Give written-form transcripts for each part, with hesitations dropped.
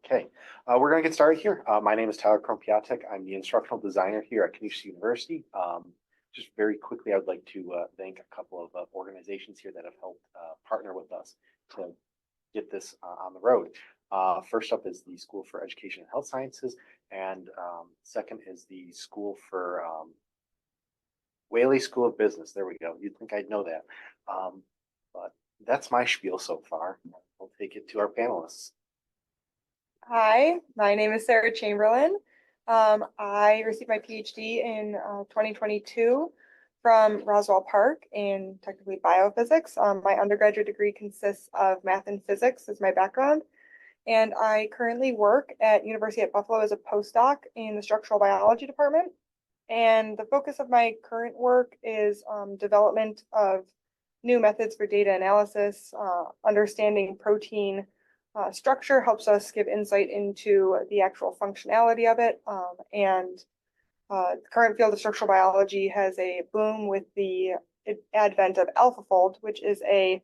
Okay, we're going to get started here. My name is Tyler Krompiatek. I'm the instructional designer here at Canisius University. Just very quickly, I would like to thank a couple of organizations here that have helped partner with us to get this on the road. First up is the School for Education and Health Sciences, and second is the School for Whaley School of Business. There we go. You'd think I'd know that. But that's my spiel so far. I'll take it to our panelists. Hi, my name is Sarah Chamberlain. I received my PhD in 2022 from Roswell Park in technically biophysics. My undergraduate degree consists of math and physics as my background. And I currently work at University at Buffalo as a postdoc in the structural biology department. And the focus of my current work is development of new methods for data analysis, understanding protein structure helps us give insight into the actual functionality of it. The current field of structural biology has a boom with the advent of AlphaFold, which is a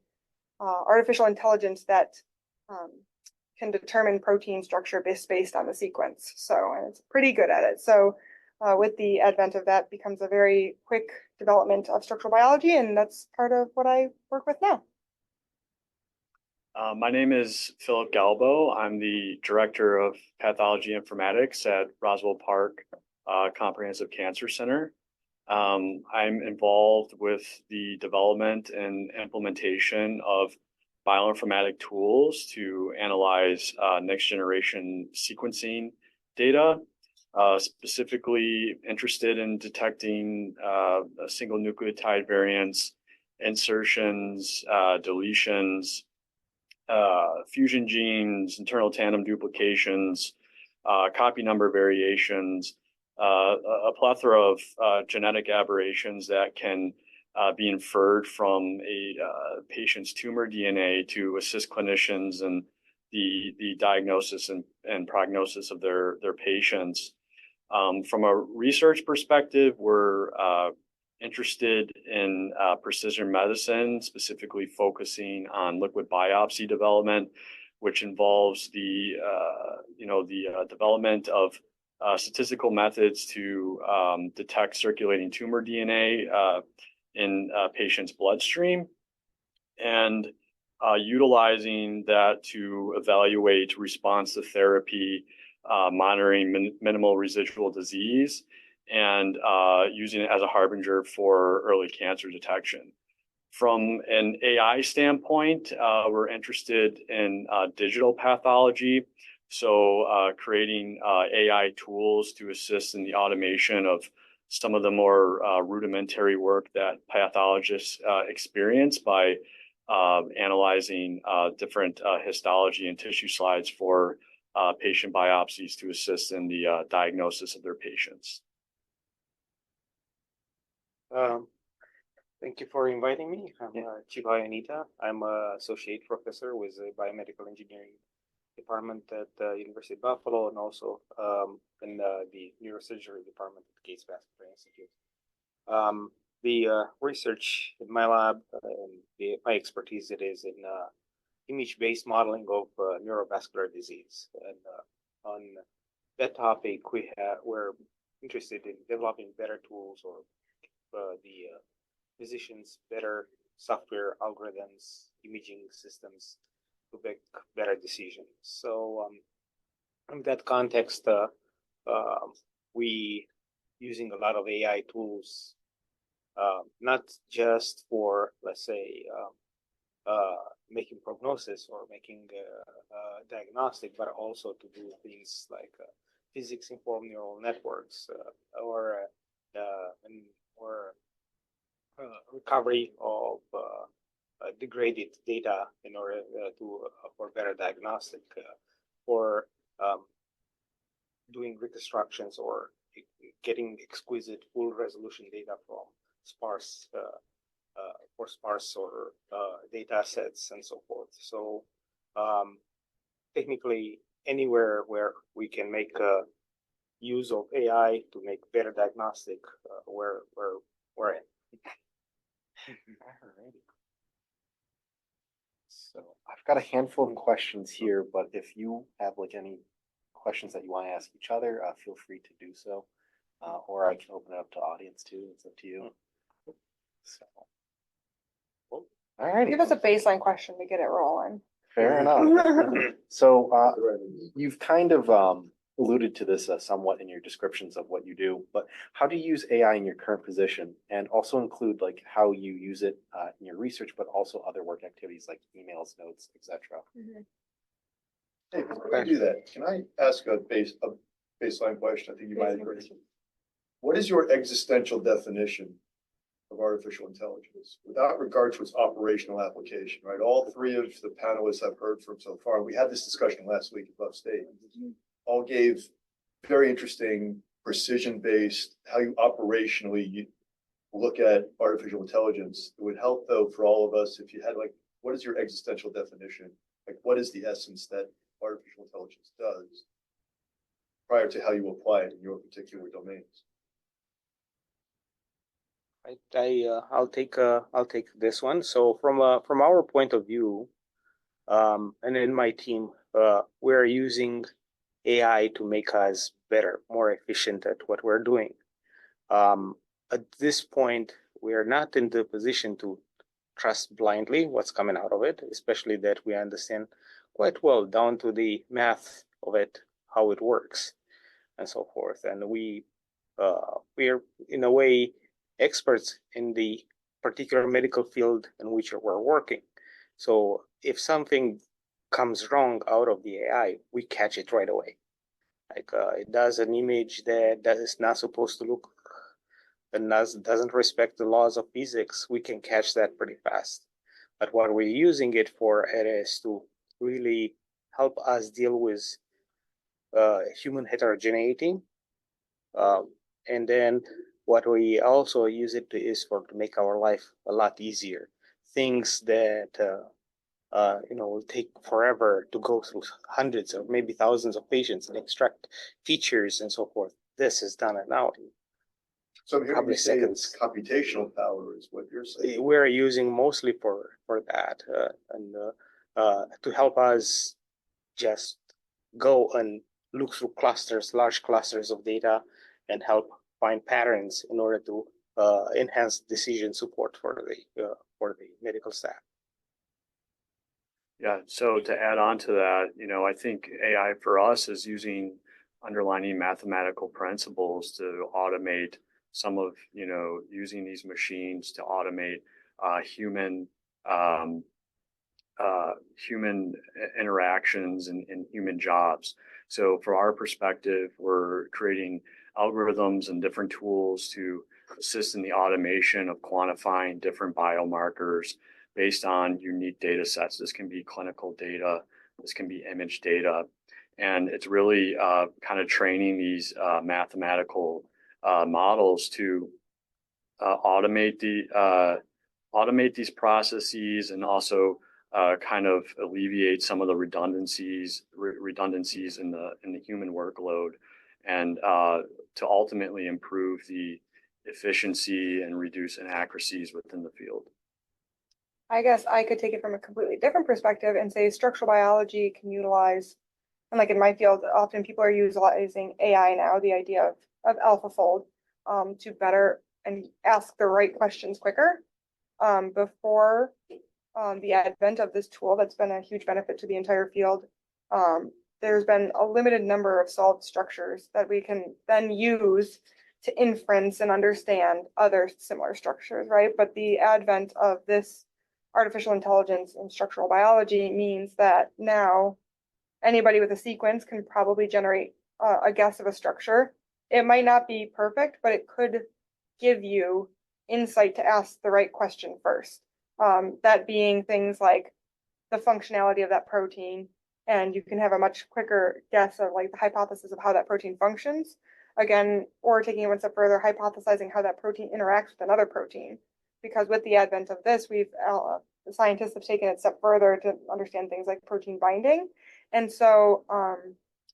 artificial intelligence that can determine protein structure based on the sequence. And it's pretty good at it. So with the advent of that becomes a very quick development of structural biology, and that's part of what I work with now. My name is Phillip Galbo. I'm the director of Pathology Informatics at Roswell Park Comprehensive Cancer Center. I'm involved with the development and implementation of bioinformatic tools to analyze next generation sequencing data, specifically interested in detecting single nucleotide variants, insertions, deletions, fusion genes, internal tandem duplications, copy number variations, a plethora of genetic aberrations that can be inferred from a patient's tumor DNA to assist clinicians in the diagnosis and prognosis of their patients. From a research perspective, we're interested in precision medicine, specifically focusing on liquid biopsy development, which involves the development of statistical methods to detect circulating tumor DNA in patients' bloodstream, and utilizing that to evaluate response to therapy, monitoring minimal residual disease, and using it as a harbinger for early cancer detection. From an AI standpoint, we're interested in digital pathology, so creating AI tools to assist in the automation of some of the more rudimentary work that pathologists experience by analyzing different histology and tissue slides for patient biopsies to assist in the diagnosis of their patients. Thank you for inviting me. I'm Chief Ionita. I'm an associate professor with the Biomedical Engineering Department at the University of Buffalo, and also in the Neurosurgery Department at the Gates Vascular Institute. The research in my lab and my expertise it is in image-based modeling of neurovascular disease. And on that topic, we're interested in developing better tools or the physicians better software algorithms, imaging systems to make better decisions. So in that context, we using a lot of AI tools, not just for, let's say, making prognosis or making diagnostic, but also to do things like physics-informed neural networks or recovery of degraded data in order for better diagnostic, for doing reconstructions or getting exquisite full resolution data from sparse or data sets and so forth. So technically, anywhere where we can make use of AI to make better diagnostic, we're in. So I've got a handful of questions here, but if you have like any questions that you want to ask each other, feel free to do so. Or I can open it up to audience too. It's up to you. So, all righty. Give us a baseline question to get it rolling. Fair enough. So you've kind of alluded to this somewhat in your descriptions of what you do, but how do you use AI in your current position, and also include like how you use it in your research, but also other work activities like emails, notes, etc. Hey, before I do that, can I ask a baseline question? I think you might agree. What is your existential definition of artificial intelligence without regard to its operational application, right? All three of the panelists I've heard from so far, we had this discussion last week above state, all gave very interesting precision-based, how you operationally look at artificial intelligence. It would help though for all of us if you had like, what is your existential definition? Like what is the essence that artificial intelligence does prior to how you apply it in your particular domains? I'll take this one. So from our point of view, and in my team, we're using AI to make us better, more efficient at what we're doing. At this point, we're not in the position to trust blindly what's coming out of it, especially that we understand quite well down to the math of it, how it works, and so forth. And we're in a way experts in the particular medical field in which we're working. So if something comes wrong out of the AI, we catch it right away. Like it does an image that is not supposed to look and doesn't respect the laws of physics, we can catch that pretty fast. But what we're using it for is to really help us deal with human heterogeneity. And then what we also use it is to make our life a lot easier. Things that will take forever to go through hundreds or maybe thousands of patients and extract features and so forth. This is done now. So I'm hearing you say it's computational power is what you're saying. We're using mostly for that and to help us just go and look through clusters, large clusters of data, and help find patterns in order to enhance decision support for the medical staff. Yeah, so to add on to that, I think AI for us is using underlying mathematical principles to automate some of, using these machines to automate human interactions and human jobs. So from our perspective, we're creating algorithms and different tools to assist in the automation of quantifying different biomarkers based on unique data sets. This can be clinical data, this can be image data, and it's really kind of training these mathematical models to automate these processes and also kind of alleviate some of the redundancies in the human workload, and to ultimately improve the efficiency and reduce inaccuracies within the field. I guess I could take it from a completely different perspective and say structural biology can utilize, and like in my field, often people are utilizing AI now, the idea of AlphaFold, to better and ask the right questions quicker. Before the advent of this tool, that's been a huge benefit to the entire field. There's been a limited number of solved structures that we can then use to inference and understand other similar structures, right? But the advent of this artificial intelligence in structural biology means that now anybody with a sequence can probably generate a guess of a structure. It might not be perfect, but it could give you insight to ask the right question first. That being things like the functionality of that protein, and you can have a much quicker guess of like the hypothesis of how that protein functions. Again, or taking it one step further, hypothesizing how that protein interacts with another protein. Because with the advent of this, the scientists have taken it a step further to understand things like protein binding. And so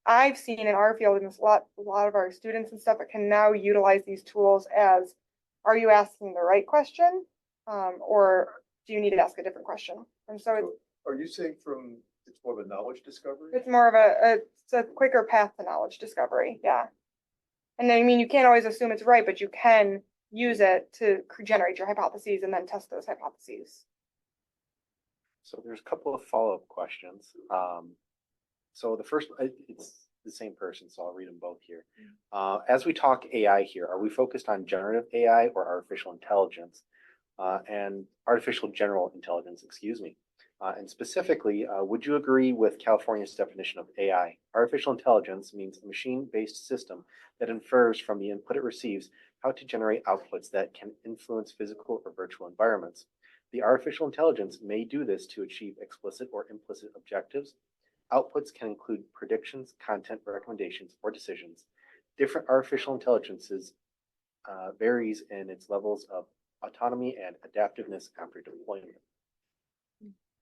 I've seen in our field, and a lot of our students and stuff can now utilize these tools as, are you asking the right question? Or do you need to ask a different question? And so Are you saying it's more of a knowledge discovery? It's more of it's a quicker path to knowledge discovery, yeah. And I mean, you can't always assume it's right, but you can use it to generate your hypotheses and then test those hypotheses. So there's a couple of follow-up questions. So the first, it's the same person, so I'll read them both here. As we talk AI here, are we focused on generative AI or artificial intelligence? And artificial general intelligence, excuse me. And specifically, would you agree with California's definition of AI? Artificial intelligence means a machine-based system that infers from the input it receives how to generate outputs that can influence physical or virtual environments. The artificial intelligence may do this to achieve explicit or implicit objectives. Outputs can include predictions, content recommendations, or decisions. Different artificial intelligences varies in its levels of autonomy and adaptiveness after deployment.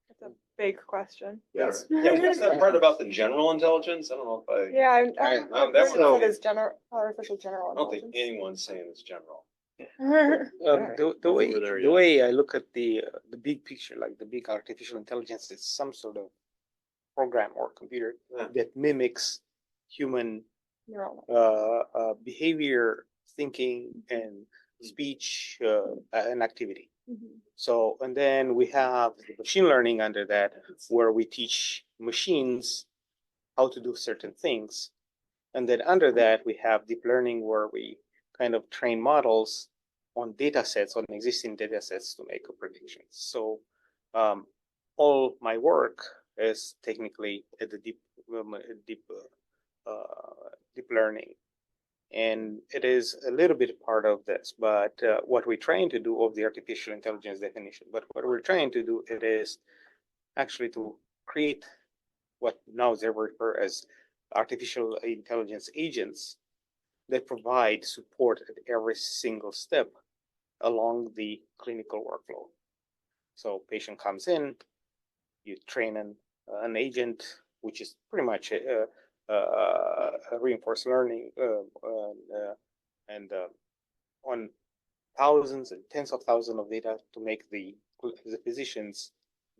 That's a big question. Yes. Yeah, what's that part about the general intelligence? I don't know if Yeah, that that's one- what is artificial general I don't think intelligence. anyone's saying it's general. Over there, The yeah. way I look at the big picture, like the big artificial intelligence, is some sort of program or computer Yeah. that mimics human Neural. behavior, thinking, and speech and activity. Mhm. So, and then we have machine learning under that, where we teach machines how to do certain things. And then under that, we have deep learning, where we kind of train models on data sets, on existing data sets, to make a prediction. So all my work is technically at the deep learning. And it is a little bit part of this, but what we're trying to do of the artificial intelligence definition, but what we're trying to do, it is actually to create what now they refer as artificial intelligence agents that provide support at every single step along the clinical workflow. So patient comes in, you train an agent, which is pretty much a reinforced learning and on thousands and tens of thousands of data to make the physicians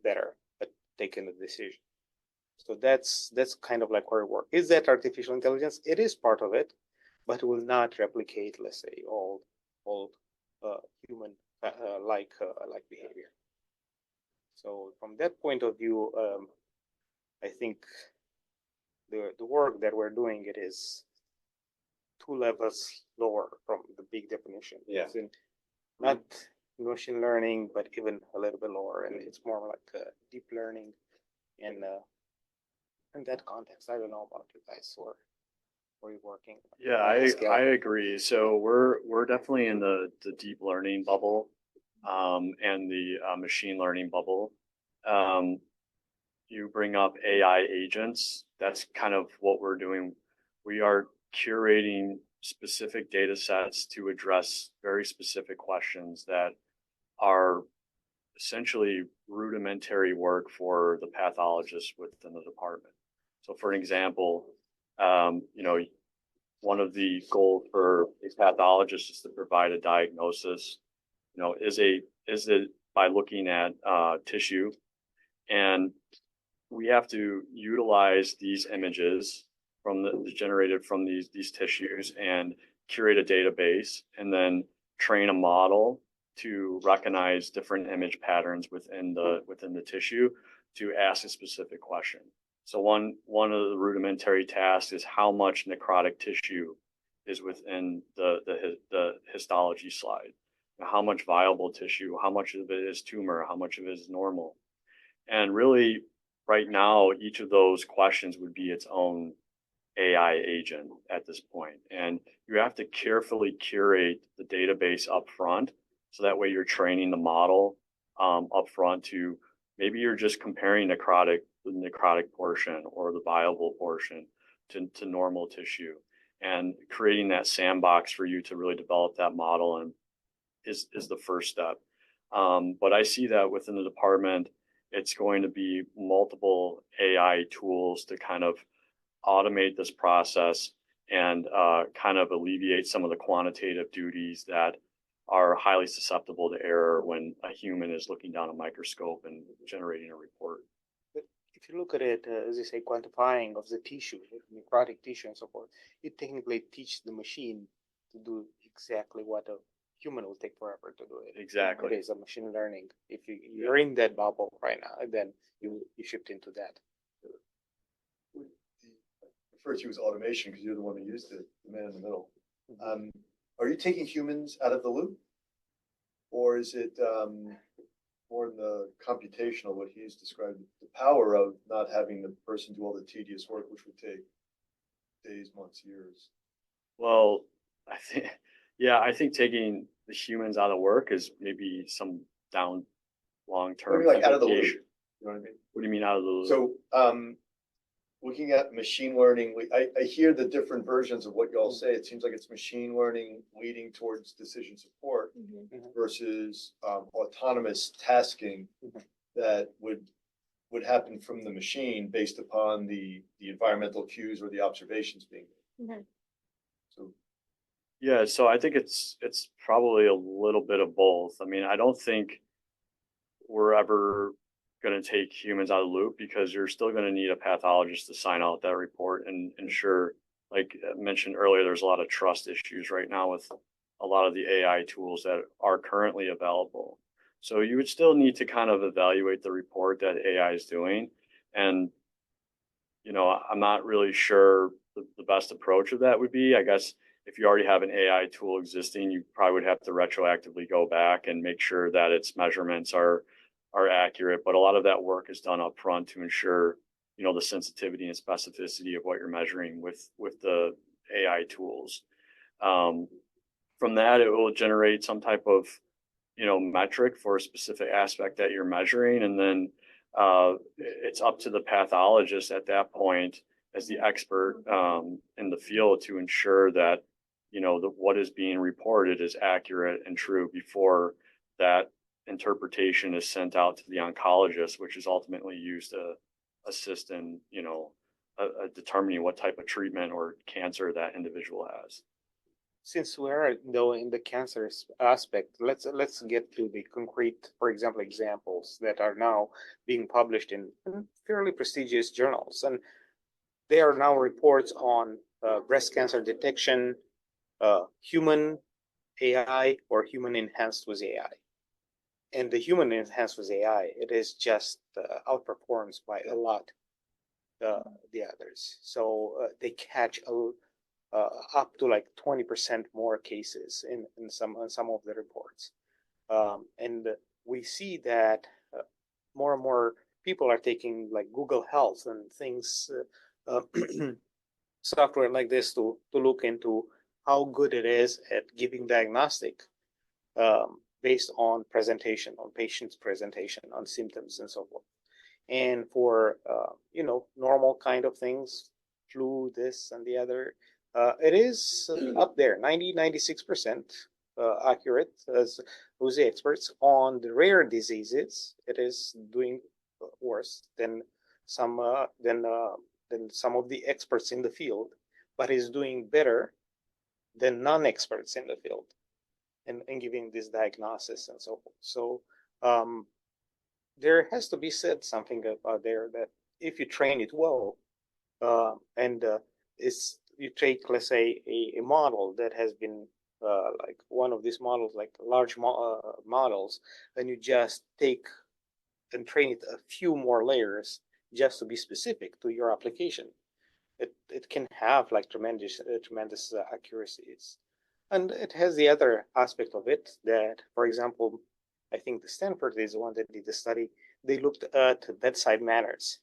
better at taking a decision. So that's kind of like where we work. Is that artificial intelligence? It is part of it, but it will not replicate, let's say, all human like behavior. So from that point of view, I think the work that we're doing, it is 2 levels lower from the big definition. Yeah. It's not machine learning, but even a little bit lower, and it's more like deep learning in that context. I don't know about you guys, or are you working? Yeah, I agree. So we're definitely in the deep learning bubble, and the machine learning bubble. You bring up AI agents. That's kind of what we're doing. We are curating specific data sets to address very specific questions that are essentially rudimentary work for the pathologist within the department. So for an example, one of the goals for a pathologist is to provide a diagnosis. Is it by looking at tissue, and we have to utilize these images from the generated from these tissues and curate a database, and then train a model to recognize different image patterns within the tissue to ask a specific question. So one of the rudimentary tasks is how much necrotic tissue is within the histology slide. How much viable tissue, how much of it is tumor, how much of it is normal. And really, right now, each of those questions would be its own AI agent at this point. And you have to carefully curate the database up front, so that way you're training the model up front to, maybe you're just comparing the necrotic portion or the viable portion to normal tissue, and creating that sandbox for you to really develop that model and is the first step. But I see that within the department, it's going to be multiple AI tools to kind of automate this process and kind of alleviate some of the quantitative duties that are highly susceptible to error when a human is looking down a microscope and generating a report. if you look at it, as you say, quantifying of the tissue, necrotic tissue and so forth, it technically teaches the machine to do exactly what a human will take forever to do it. Exactly. It is a machine learning. If you're in that bubble right now, then you shift into that. Refer to you as automation because you're the one who used it, the man in the middle. Are you taking humans out of the loop? Or is it more in the computational, what he's described, the power of not having the person do all the tedious work, which would take days, months, years? Well, I think taking the humans out of work is maybe some long-term Like out of the loop, application. you know what I mean? What do you mean out of the loop? So, looking at machine learning, I hear the different versions of what y'all say. It seems like it's machine learning leading towards decision support versus autonomous tasking that would happen from the machine based upon the environmental cues or the observations being made. So, Yeah, so I think it's probably a little bit of both. I mean, I don't think we're ever going to take humans out of the loop because you're still going to need a pathologist to sign out that report and ensure, like I mentioned earlier, there's a lot of trust issues right now with a lot of the AI tools that are currently available. So you would still need to kind of evaluate the report that AI is doing. And, you know, I'm not really sure the best approach of that would be. I guess if you already have an AI tool existing, you probably would have to retroactively go back and make sure that its measurements are accurate, but a lot of that work is done up front to ensure, you know, the sensitivity and specificity of what you're measuring with the AI tools. From that, it will generate some type of, you know, metric for a specific aspect that you're measuring, and then it's up to the pathologist at that point as the expert in the field to ensure that, you know, what is being reported is accurate and true before that interpretation is sent out to the oncologist, which is ultimately used to assist in, you know, determining what type of treatment or cancer that individual has. Since we're though in the cancer aspect, let's get to the concrete, for example, examples that are now being published in fairly prestigious journals, and they are now reports on breast cancer detection, human AI or human enhanced with AI. And the human enhanced with AI, it is just outperforms by a lot the others. So they catch up to like 20% more cases in some of the reports. And we see that more and more people are taking like Google Health and things, software like this to look into how good it is at giving diagnostic based on presentation, on patient's presentation, on symptoms and so forth. And for, you know, normal kind of things, flu, this and the other, it is up there, 96% accurate as who's the experts. On the rare diseases, it is doing worse than some of the experts in the field, but is doing better than non-experts in the field and giving this diagnosis and so forth. So there has to be said something about there that if you train it well, and it's you take, let's say, a model that has been like one of these models, like large models, and you just take and train it a few more layers just to be specific to your application. It can have like tremendous accuracies. And it has the other aspect of it that, for example, I think the Stanford is the one that did the study. They looked at bedside manners.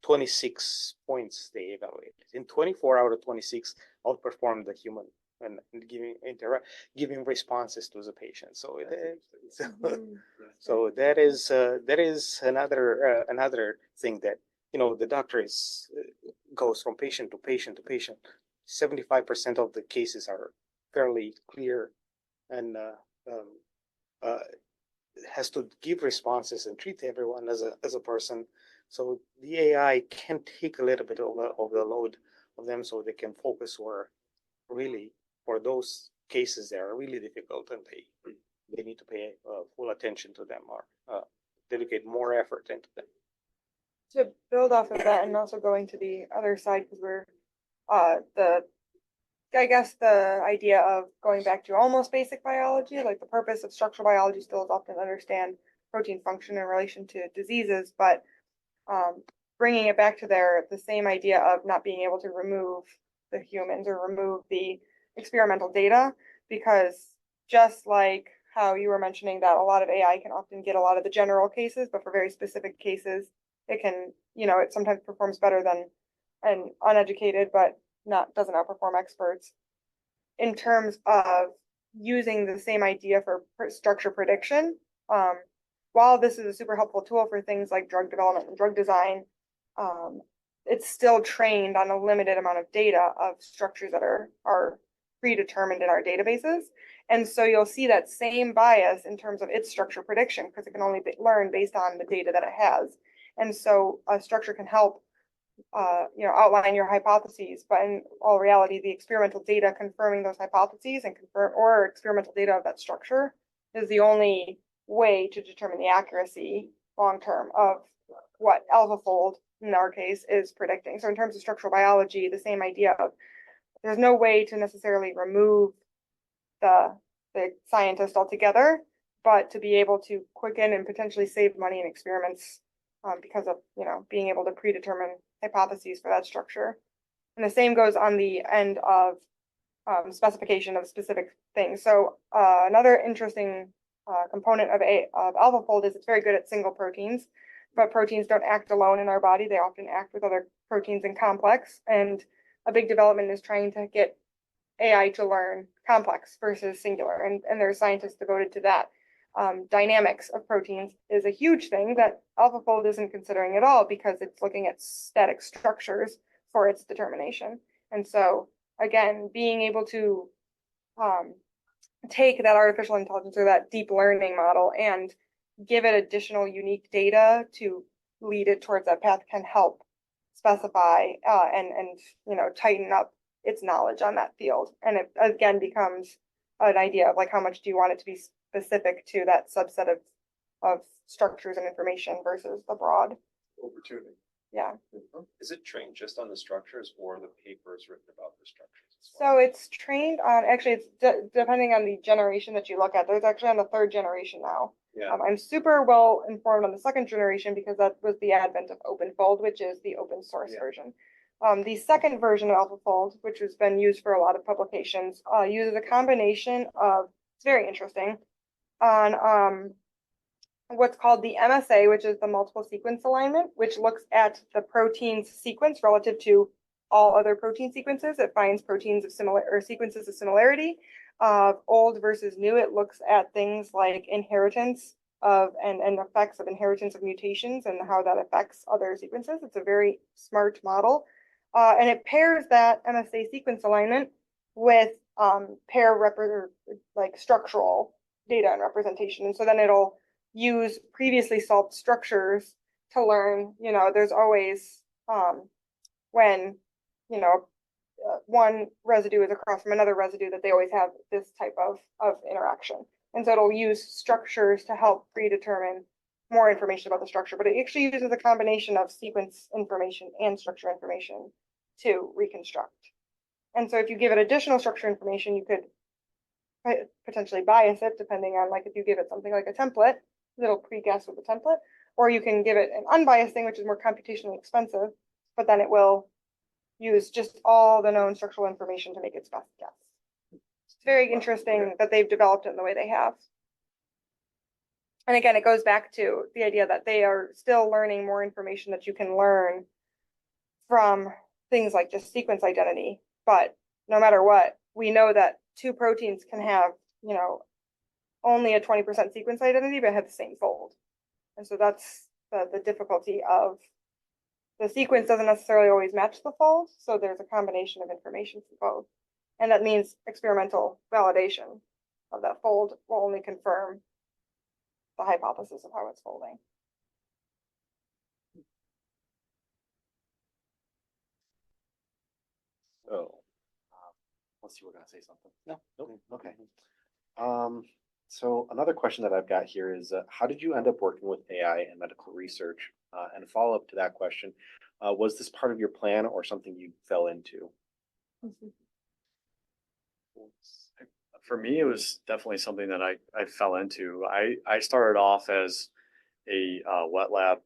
26 points they evaluated. In 24 out of 26 outperformed the human and giving responses to the patient. So so that is another thing that, you know, the doctor goes from patient to patient to patient. 75% of the cases are fairly clear and has to give responses and treat everyone as a person. So the AI can take a little bit of the load of them, so they can focus really for those cases that are really difficult, and they need to pay full attention to them or dedicate more effort into them. to build off of that and also going to the other side, because we're I guess the idea of going back to almost basic biology, like the purpose of structural biology still is often to understand protein function in relation to diseases, but bringing it back to the same idea of not being able to remove the humans or remove the experimental data, because just like how you were mentioning that a lot of AI can often get a lot of the general cases, but for very specific cases, it can, it sometimes performs better than an uneducated, but doesn't outperform experts. In terms of using the same idea for structure prediction, while this is a super helpful tool for things like drug development and drug design, it's still trained on a limited amount of data of structures that are predetermined in our databases. And so you'll see that same bias in terms of its structure prediction, because it can only learn based on the data that it has. And so a structure can help outline your hypotheses, but in all reality, the experimental data confirming those hypotheses and or experimental data of that structure is the only way to determine the accuracy long term of what AlphaFold in our case is predicting. So in terms of structural biology, the same idea of there's no way to necessarily remove the scientist altogether, but to be able to quicken and potentially save money in experiments because of being able to predetermine hypotheses for that structure. And the same goes on the end of specification of specific things. So another interesting component of AlphaFold is it's very good at single proteins, but proteins don't act alone in our body. They often act with other proteins in complex. And a big development is trying to get AI to learn complex versus singular. And there are scientists devoted to that. Dynamics of proteins is a huge thing that AlphaFold isn't considering at all, because it's looking at static structures for its determination. And so again, being able to take that artificial intelligence or that deep learning model and give it additional unique data to lead it towards that path can help specify and tighten up its knowledge on that field. And it again becomes an idea of like, how much do you want it to be specific to that subset of structures and information versus the broad Opportunity. Yeah. Is it trained just on the structures or the papers written about the structures as So well? it's trained on, actually, it's depending on the generation that you look at. There's actually on the third generation now. Yeah. I'm super well informed on the second generation because that was the advent of OpenFold, which is the open source Yeah. version. The second version of AlphaFold, which has been used for a lot of publications, uses a combination of, it's very interesting, on what's called the MSA, which is the multiple sequence alignment, which looks at the protein's sequence relative to all other protein sequences. It finds proteins of similar or sequences of similarity. Old versus new, it looks at things like inheritance of and effects of inheritance of mutations and how that affects other sequences. It's a very smart model. And it pairs that MSA sequence alignment with like structural data and representation. And so then it'll use previously solved structures to learn, there's always when, one residue is across from another residue, that they always have this type of interaction. And so it'll use structures to help predetermine more information about the structure, but it actually uses a combination of sequence information and structure information to reconstruct. And so if you give it additional structure information, you could potentially bias it depending on, like, if you give it something like a template, it'll pre-guess with the template, or you can give it an unbiased thing, which is more computationally expensive, but then it will use just all the known structural information to make its best guess. It's very interesting that they've developed it in the way they have. And again, it goes back to the idea that they are still learning more information that you can learn from things like just sequence identity. But no matter what, we know that two proteins can have, only a 20% sequence identity, but have the same fold. And so that's the difficulty of the sequence doesn't necessarily always match the fold. So there's a combination of information for both. And that means experimental validation of that fold will only confirm the hypothesis of how it's folding. So, unless you were gonna say something. No. Nope. Okay. So another question that I've got here is, how did you end up working with AI and medical research? And a follow-up to that question, was this part of your plan or something you fell into? For me, it was definitely something that I fell into. I started off as a wet lab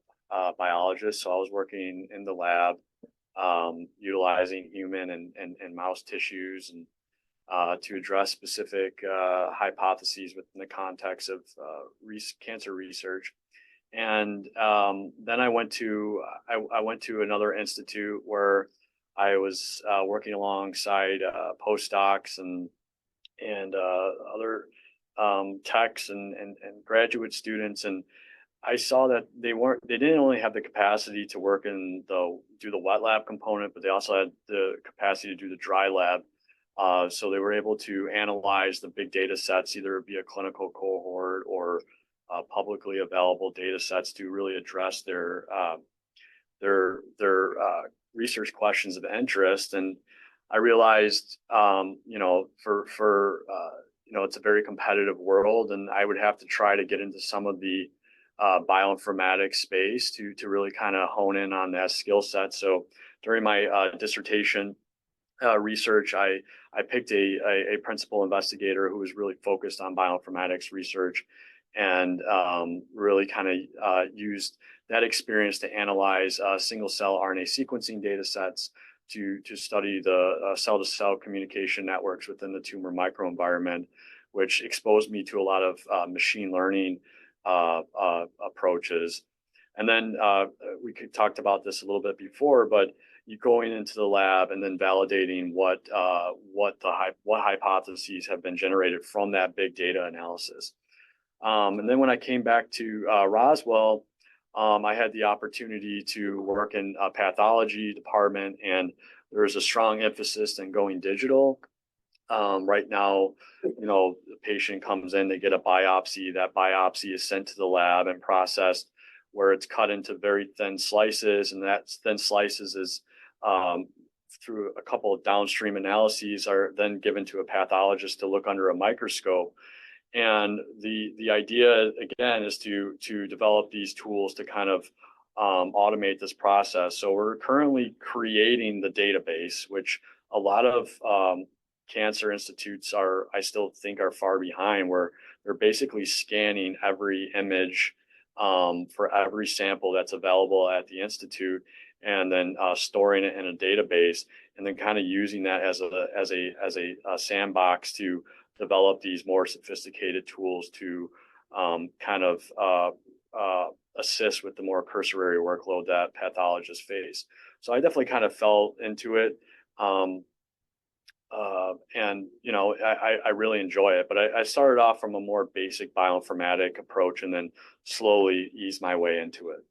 biologist, so I was working in the lab, utilizing human and mouse tissues and to address specific hypotheses within the context of cancer research. And then I went to another institute where I was working alongside postdocs and other techs and graduate students, and I saw that they didn't only have the capacity to work in do the wet lab component, but they also had the capacity to do the dry lab. So they were able to analyze the big data sets, either via clinical cohort or publicly available data sets, to really address their research questions of interest. And I realized, it's a very competitive world, and I would have to try to get into some of the bioinformatics space to really kind of hone in on that skill set. So during my dissertation research, I picked a principal investigator who was really focused on bioinformatics research, and really kind of used that experience to analyze single cell RNA sequencing data sets to study the cell-to-cell communication networks within the tumor microenvironment, which exposed me to a lot of machine learning approaches. And then we talked about this a little bit before, but you going into the lab and then validating what hypotheses have been generated from that big data analysis. And then when I came back to Roswell, I had the opportunity to work in a pathology department, and there is a strong emphasis in going digital. Right now, the patient comes in, they get a biopsy. That biopsy is sent to the lab and processed, where it's cut into very thin slices, and that thin slices is through a couple of downstream analyses are then given to a pathologist to look under a microscope. And the idea, again, is to develop these tools to kind of automate this process. So we're currently creating the database, which a lot of cancer institutes I still think are far behind, where they're basically scanning every image for every sample that's available at the institute, and then storing it in a database, and then kind of using that as a sandbox to develop these more sophisticated tools to kind of assist with the more cursory workload that pathologists face. So I definitely kind of fell into it. And I really enjoy it, but I started off from a more basic bioinformatic approach and then slowly eased my way into it.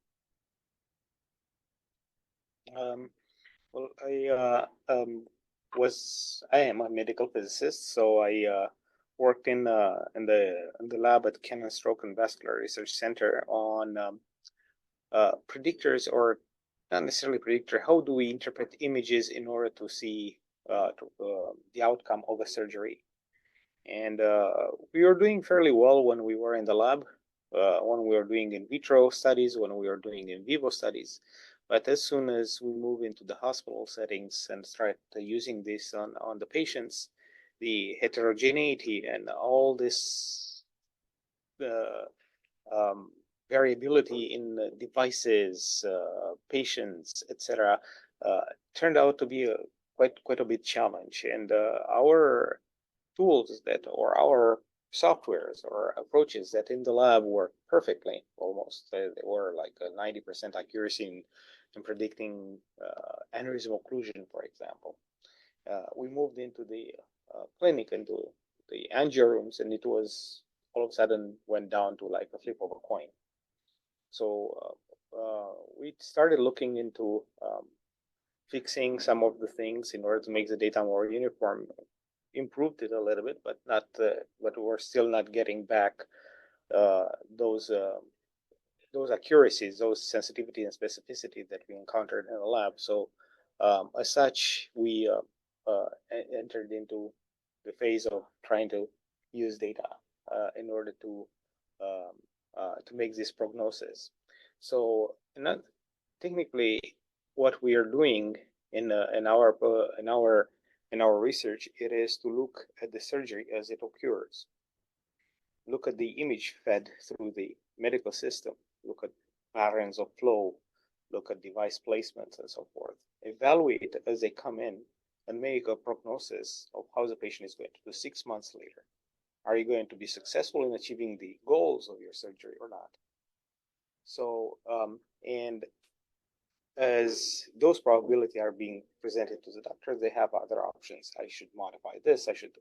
Well, I am a medical physicist, so I worked in the lab at Cannon Stroke and Vascular Research Center on predictors, or not necessarily predictor. How do we interpret images in order to see the outcome of a surgery? And we were doing fairly well when we were in the lab, when we were doing in vitro studies, when we were doing in vivo studies. But as soon as we move into the hospital settings and start using this on the patients, the heterogeneity and all this variability in devices, patients, etc., turned out to be quite a bit challenge. And our tools or our softwares or approaches that in the lab work perfectly, almost. They were like a 90% accuracy in predicting aneurysm occlusion, for example. We moved into the clinic, into the angio rooms, and it was all of a sudden went down to like a flip of a coin. So we started looking into fixing some of the things in order to make the data more uniform. Improved it a little bit, but but we're still not getting back those accuracies, those sensitivity and specificity that we encountered in the lab. So as such, we entered into the phase of trying to use data in order to make this prognosis. So technically, what we are doing in our research, it is to look at the surgery as it occurs, look at the image fed through the medical system, look at patterns of flow, look at device placements and so forth, evaluate as they come in, and make a prognosis of how the patient is going to do 6 months later. Are you going to be successful in achieving the goals of your surgery or not? So, and as those probabilities are being presented to the doctor, they have other options. I should modify this, I should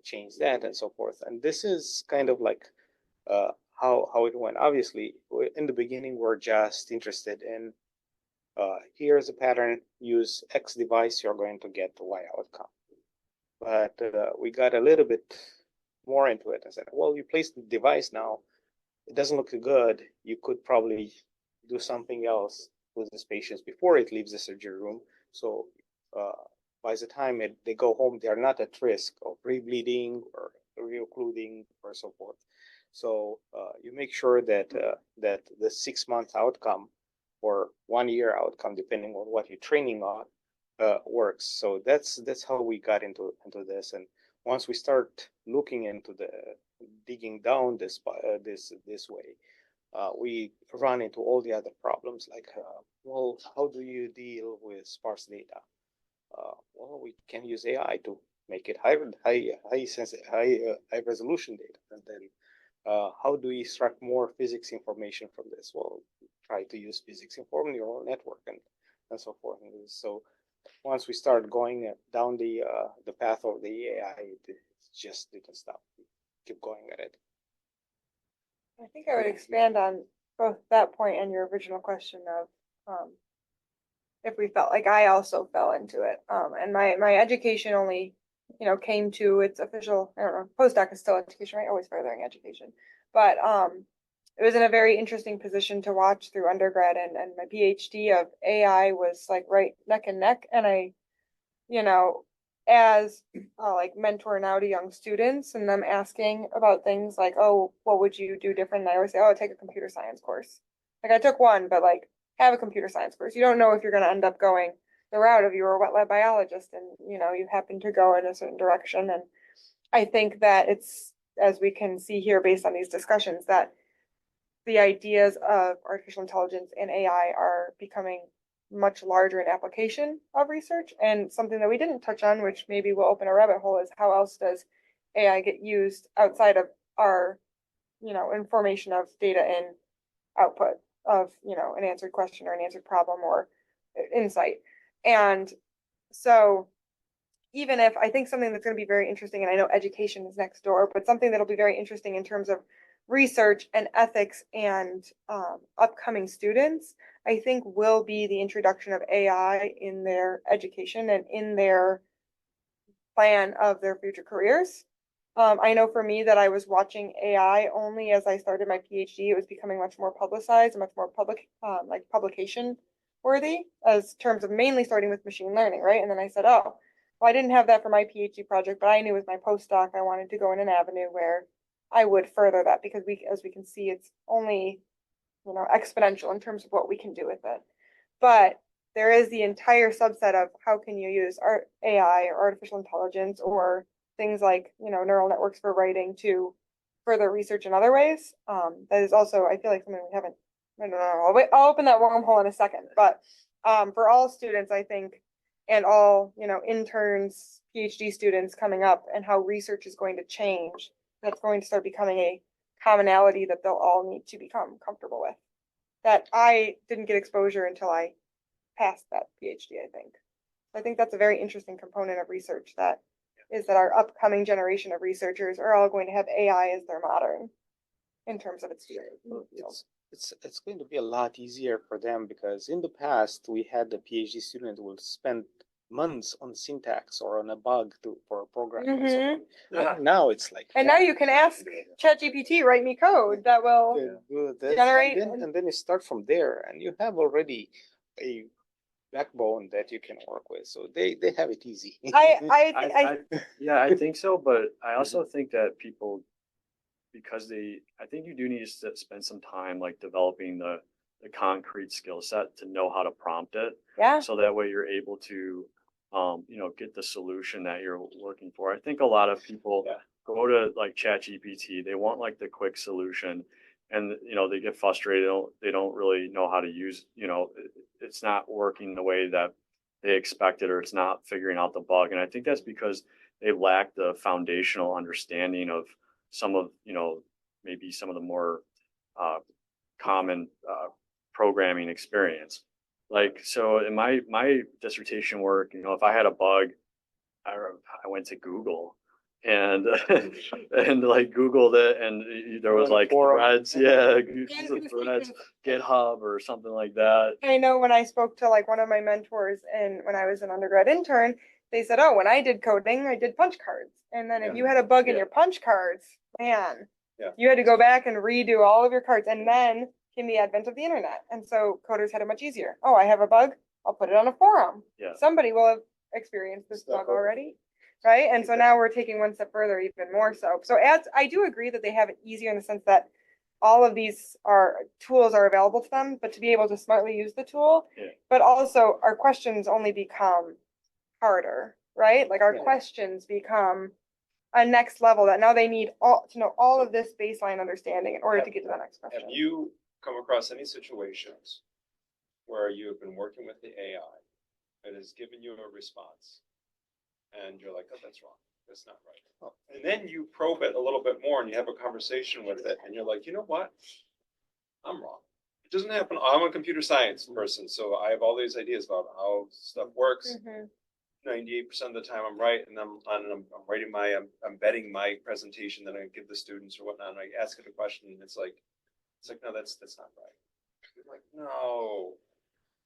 change that, and so forth. And this is kind of like how it went. Obviously, in the beginning, we're just interested in here's a pattern, use X device, you're going to get the Y outcome. But we got a little bit more into it and said, well, you place the device now, it doesn't look good. You could probably do something else with these patients before it leaves the surgery room. So by the time they go home, they are not at risk of rebleeding or reoccluding or so forth. So you make sure that that the 6 month outcome or 1 year outcome, depending on what you're training on, works. So that's how we got into this. And once we start looking into digging down this way, we run into all the other problems like, well, how do you deal with sparse data? Well, we can use AI to make it high resolution data. And then how do we extract more physics information from this? Well, try to use physics informed neural network and so forth. And so once we start going down the path of the AI, it just didn't stop. We keep going at it. I think I would expand on both that point and your original question of if we felt like I also fell into it. And my education only, came to its official, I don't know, postdoc is still education, right? Always furthering education. But it was in a very interesting position to watch through undergrad, and my PhD of AI was like right neck and neck. And I, as like mentor now to young students and them asking about things like, oh, what would you do different? And I always say, oh, take a computer science course. Like I took one, but like have a computer science course. You don't know if you're going to end up going the route of you're a wet lab biologist and, you happen to go in a certain direction. And I think that it's, as we can see here based on these discussions, that the ideas of artificial intelligence and AI are becoming much larger in application of research. And something that we didn't touch on, which maybe will open a rabbit hole, is how else does AI get used outside of our, information of data and output of, an answered question or an answered problem or insight. And so even if I think something that's going to be very interesting, and I know education is next door, but something that'll be very interesting in terms of research and ethics and upcoming students, I think will be the introduction of AI in their education and in their plan of their future careers. I know for me that I was watching AI only as I started my PhD. It was becoming much more publicized and much more public, like publication worthy, as terms of mainly starting with machine learning, right? And then I said, oh, well, I didn't have that for my PhD project, but I knew with my postdoc I wanted to go in an avenue where I would further that, because as we can see, it's only, exponential in terms of what we can do with it. But there is the entire subset of how can you use AI or artificial intelligence or things like, neural networks for writing to further research in other ways. That is also, I feel like, something we haven't, I don't know, I'll open that wormhole in a second. But for all students, I think, and all, interns, PhD students coming up, and how research is going to change, that's going to start becoming a commonality that they'll all need to become comfortable with. That I didn't get exposure until I passed that PhD, I think that's a very interesting component of research, that is that our upcoming generation of researchers are all going to have AI as their modern in terms of its field. It's going to be a lot easier for them, because in the past we had the PhD student will spend months on syntax or on a bug for a program. And so on. Now it's like, and now you can ask ChatGPT, write me code that will generate, and then you start from there, and you have already a backbone that you can work with. So they have it easy. Yeah, I think so, but I also think that people because I think you do need to spend some time like developing the concrete skill set to know how to prompt it. Yeah. So that way you're able to, get the solution that you're looking for. I think a lot of people go to like ChatGPT, they want like the quick solution, and they get frustrated. They don't really know how to use, it's not working the way that they expected, or it's not figuring out the bug. And I think that's because they lack the foundational understanding of some of, maybe some of the more common programming experience. Like, so in my dissertation work, if I had a bug, I went to Google and and like Googled it, and there was like threads, threads, GitHub or something like that. I know when I spoke to like one of my mentors and when I was an undergrad intern, they said, oh, when I did coding, I did punch cards. And then if you had a bug in your punch cards, man, you had to go back and redo all of your cards. And then came the advent of the internet. And so coders had it much easier. Oh, I have a bug. I'll put it on a forum. Yeah. Somebody will have experienced this bug already. Right. And so now we're taking one step further, even more so. So I do agree that they have it easier in the sense that all of these tools are available to them, but to be able to smartly use the tool, but also our questions only become harder, right? Like our questions become a next level that now they need to know all of this baseline understanding in order to get to the next question. Have you come across any situations where you have been working with the AI that has given you a response and you're like, oh, that's wrong. That's not right. Oh. And then you probe it a little bit more and you have a conversation with it and you're like, you know what? I'm wrong. It doesn't happen. I'm a computer science person, so I have all these ideas about how stuff works. 98% of the time I'm right, and I'm writing I'm embedding my presentation that I give the students or whatnot, and I ask it a question, and it's like, no, that's not right. I'm like, no.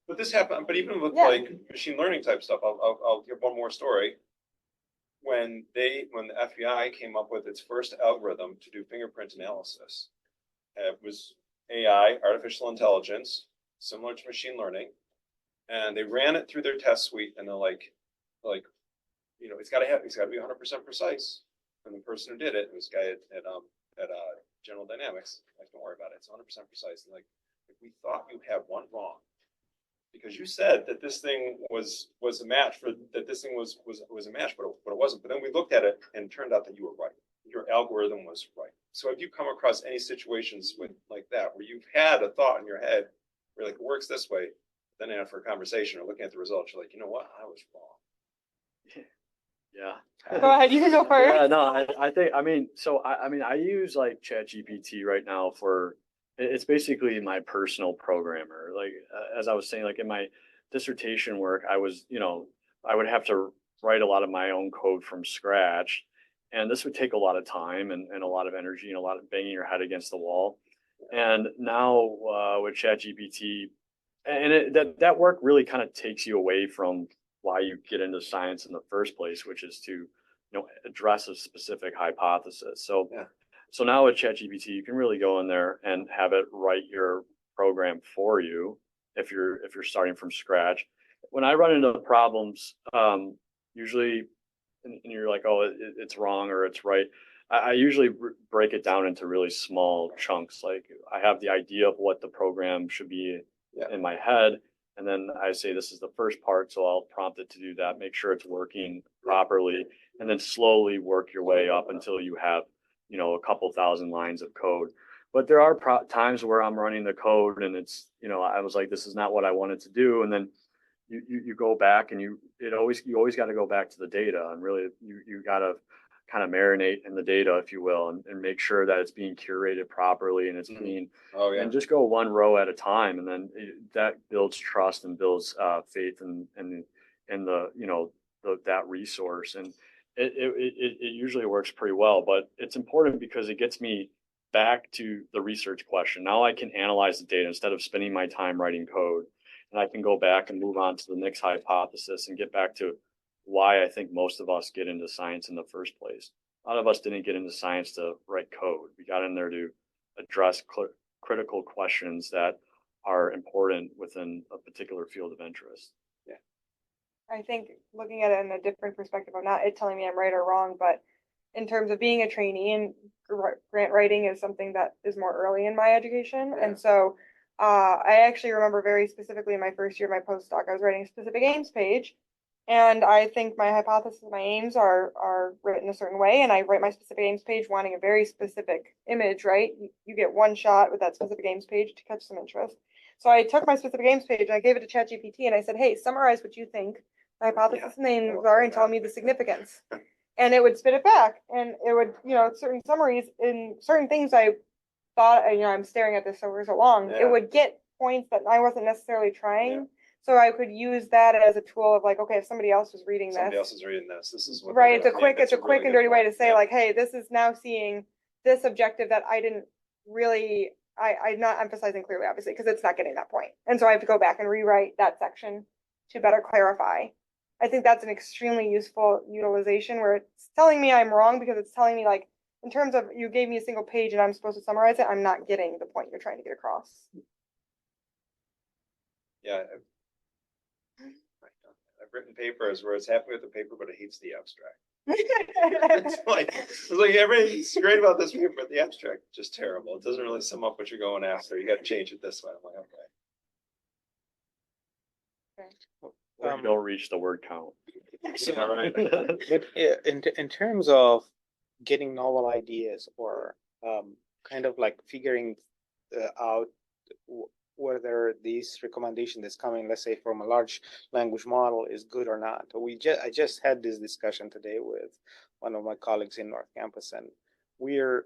But this happened. But even with like machine learning type stuff, I'll give one more story. When the FBI came up with its first algorithm to do fingerprint analysis, it was AI, artificial intelligence, similar to machine learning, and they ran it through their test suite, and they're like, it's got to be 100% precise. And the person who did it was a guy at General Dynamics. Like, don't worry about it. It's 100% precise. And like, we thought you had one wrong because you said that this thing was a match that this thing was a match, but it wasn't. But then we looked at it and it turned out that you were right. Your algorithm was right. So have you come across any situations like that where you've had a thought in your head where like it works this way, then after a conversation or looking at the results, you're like, you know what, I was wrong. Yeah. Go ahead, you can go first. Yeah, no, I use like ChatGPT right now it's basically my personal programmer. Like, as I was saying, like in my dissertation work, I would have to write a lot of my own code from scratch. And this would take a lot of time and a lot of energy and a lot of banging your head against the wall. And now with ChatGPT, and that work really kind of takes you away from why you get into science in the first place, which is to address a specific hypothesis. So now with ChatGPT, you can really go in there and have it write your program for you if you're starting from scratch. When I run into problems, usually, and you're like, oh, it's wrong or it's right, I usually break it down into really small chunks. Like, I have the idea of what the program should be in my head. And then I say, this is the first part, so I'll prompt it to do that, make sure it's working properly, and then slowly work your way up until you have, a couple thousand lines of code. But there are times where I'm running the code and it's, I was like, this is not what I wanted to do. And then you go back and you always got to go back to the data, and really you got to kind of marinate in the data, if you will, and make sure that it's being curated properly and it's being, and just go one row at a time. And then that builds trust and builds faith in that resource. And it usually works pretty well, but it's important because it gets me back to the research question. Now I can analyze the data instead of spending my time writing code, and I can go back and move on to the next hypothesis and get back to why I think most of us get into science in the first place. A lot of us didn't get into science to write code. We got in there to address critical questions that are important within a particular field of interest. I think looking at it in a different perspective, I'm not it telling me I'm right or wrong, but in terms of being a trainee, and grant writing is something that is more early in my education. And so I actually remember very specifically in my first year of my postdoc, I was writing a specific aims page. And I think my hypothesis, my aims are written a certain way. And I write my specific aims page wanting a very specific image, right? You get one shot with that specific aims page to catch some interest. So I took my specific aims page and I gave it to ChatGPT and I said, hey, summarize what you think the hypothesis and aims are and tell me the significance. And it would spit it back, and it would, certain summaries in certain things I thought, I'm staring at this for so long, it would get points that I wasn't necessarily trying. So I could use that as a tool of like, okay, if somebody else was reading Somebody this. else is reading this. This is what. Right, it's a quick really and dirty way to say like, hey, this is now seeing this objective that I didn't really, I'm not emphasizing clearly, obviously, because it's not getting that point. And so I have to go back and rewrite that section to better clarify. I think that's an extremely useful utilization where it's telling me I'm wrong because it's telling me like, in terms of you gave me a single page and I'm supposed to summarize it, I'm not getting the point you're trying to get across. Yeah. I've written papers where it's happy with the paper, but it hates the abstract. It's like everything's great about this paper, but the abstract is just terrible. It doesn't really sum up what you're going after. You got to change it this way. I'm like, okay. Or you don't reach the word count. So, Yeah, right. but in terms of getting novel ideas or kind of like figuring out whether this recommendation that's coming, let's say from a large language model, is good or not. I just had this discussion today with one of my colleagues in North Campus, and they're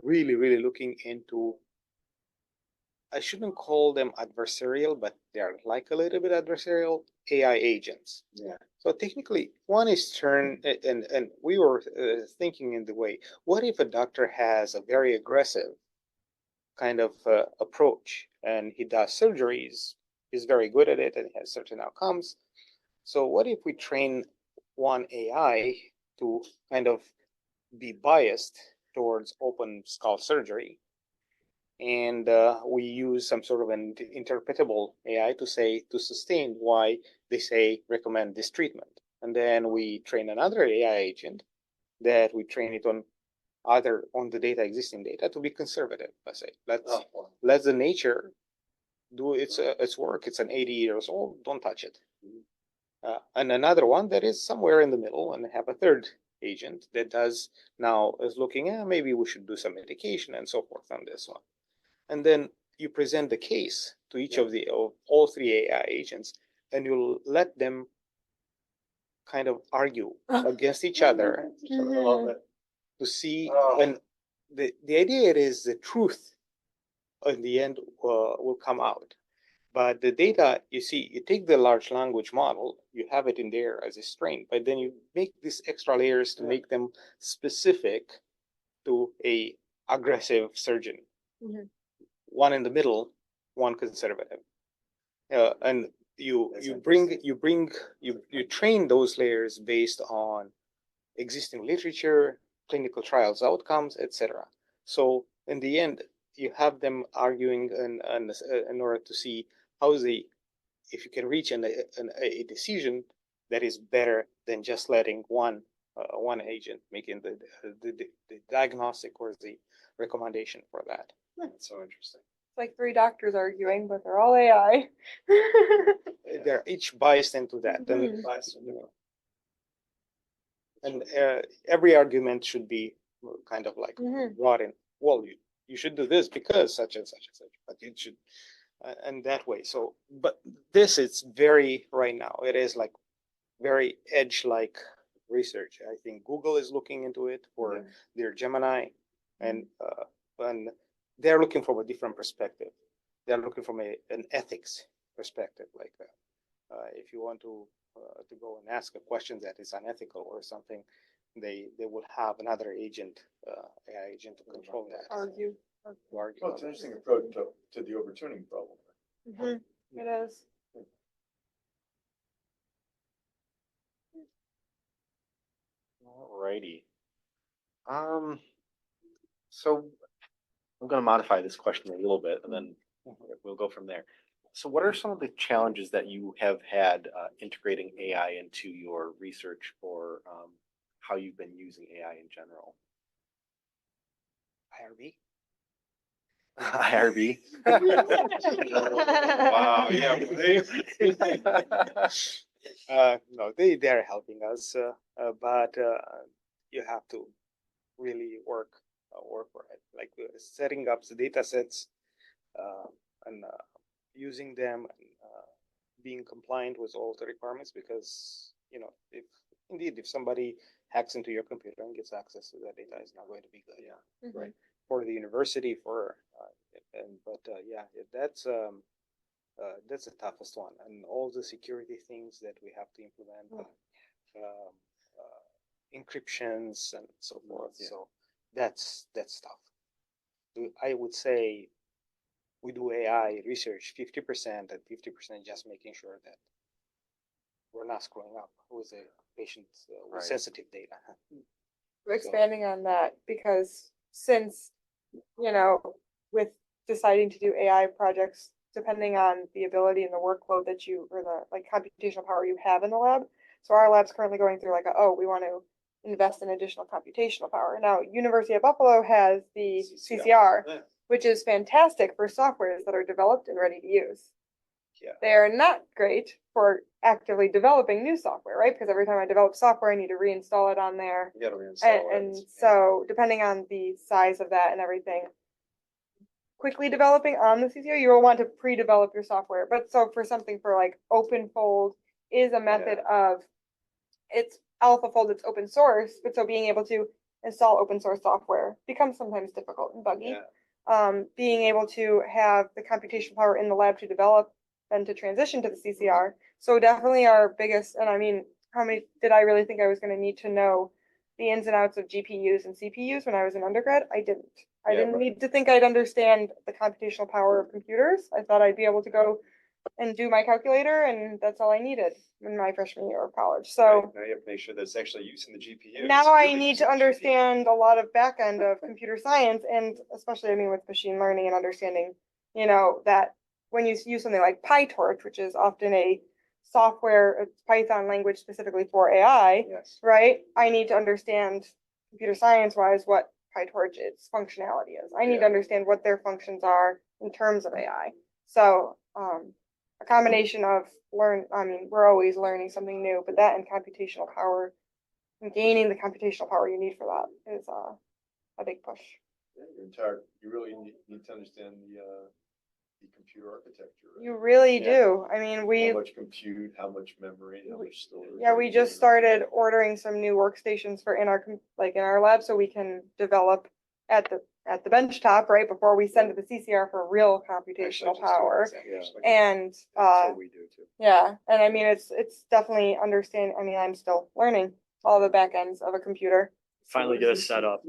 really looking into, I shouldn't call them adversarial, but they're like a little bit adversarial AI agents. Yeah. So technically, one is and we were thinking in the way, what if a doctor has a very aggressive kind of approach and he does surgeries, he's very good at it and has certain outcomes. So what if we train one AI to kind of be biased towards open skull surgery? And we use some sort of an interpretable AI to sustain why they say recommend this treatment. And then we train another AI agent that we train it on either on the existing data to be conservative. Let's say let the nature do its work. It's an 80 years old. Don't touch it. And another one that is somewhere in the middle, and have a third agent that is looking at maybe we should do some medication and so forth on this one. And then you present the case to each of all three AI agents, and you'll let them kind of argue against each other to see. And the idea is the truth in the end will come out. But the data, you take the large language model, you have it in there as a string, but then you make these extra layers to make them specific to a aggressive surgeon. Mm-hmm. One in the middle, one conservative, and you train those layers based on existing literature, clinical trials outcomes, etc. So in the end, you have them arguing in order to see if you can reach a decision that is better than just letting one agent making the diagnostic or the recommendation for that. That's so interesting. It's like three doctors arguing, but they're all AI. They're each biased into that. Mm-hmm. And every argument should be kind of like brought in. Well, you should do this because such and such and such, but you should, and that way. So, but this is very right now. It is like very edge-like research. I think Google is looking into it for their Gemini, and they're looking from a different perspective. They're looking from an ethics perspective, like if you want to go and ask a question that is unethical or something, they will have another agent, AI agent to control that. Argue. Well, it's an interesting approach to the overtuning problem. Mm-hmm. It is. Alrighty. So I'm going to modify this question a little bit, and then we'll go from there. So what are some of the challenges that you have had integrating AI into your research, or how you've been using AI in general. IRB. IRB. Wow, yeah, No, they're helping us, but you have to really work for it, like setting up the data sets and using them and being compliant with all the requirements, because if somebody hacks into your computer and gets access to that data, it's not going to be good. Yeah. Mhm. Right. For the university, that's the toughest one, and all the security things that we have to implement, encryptions and so forth. Yeah. So that's tough. I would say we do AI research 50% and 50% just making sure that we're not screwing up with the patient's with Right. sensitive data. Expanding on that, because since, with deciding to do AI projects, depending on the ability and the workload that you, or the like computational power you have in the lab. So our lab's currently going through we want to invest in additional computational power. Now, University of Buffalo has the CCR, Yeah. which is fantastic for softwares that are developed and ready to use. Yeah. They are not great for actively developing new software, right? Because every time I develop software, I need to reinstall it on there. You gotta reinstall it. And so depending on the size of that and everything, quickly developing on the CCR, you will want to pre-develop your software. But so for something for like OpenFold is a method of, it's AlphaFold, it's open source, but so being able to install open source software becomes sometimes difficult and buggy. Yeah. Being able to have the computational power in the lab to develop and to transition to the CCR. So definitely our biggest, and I mean, how many did I really think I was going to need to know the ins and outs of GPUs and CPUs when I was an undergrad? I didn't. I Yeah, didn't right. need to think I'd understand the computational power of computers. I thought I'd be able to go and do my calculator, and that's all I needed in my freshman year of college. So Right, now you have to make sure that it's actually using the GPU. now I need to understand a lot of back end of computer science, and especially, I mean, with machine learning and understanding, that when you use something like PyTorch, which is often a software, a Python language specifically for AI, Yes. right? I need to understand computer science wise what PyTorch's functionality is. I need to understand what their functions are in terms of AI. So a combination of we're always learning something new, but that and computational power and gaining the computational power you need for that is a big push. You really need to understand the computer architecture. Right? You really Yeah. do. I mean, How much compute, how much memory, how much storage. yeah, we just started ordering some new workstations for in our lab, so we can develop at the bench top, right, before we send to the CCR for real computational power. And That's what we do too. yeah, and I mean, it's definitely understand. I mean, I'm still learning all the back ends of a computer. Finally get us set up.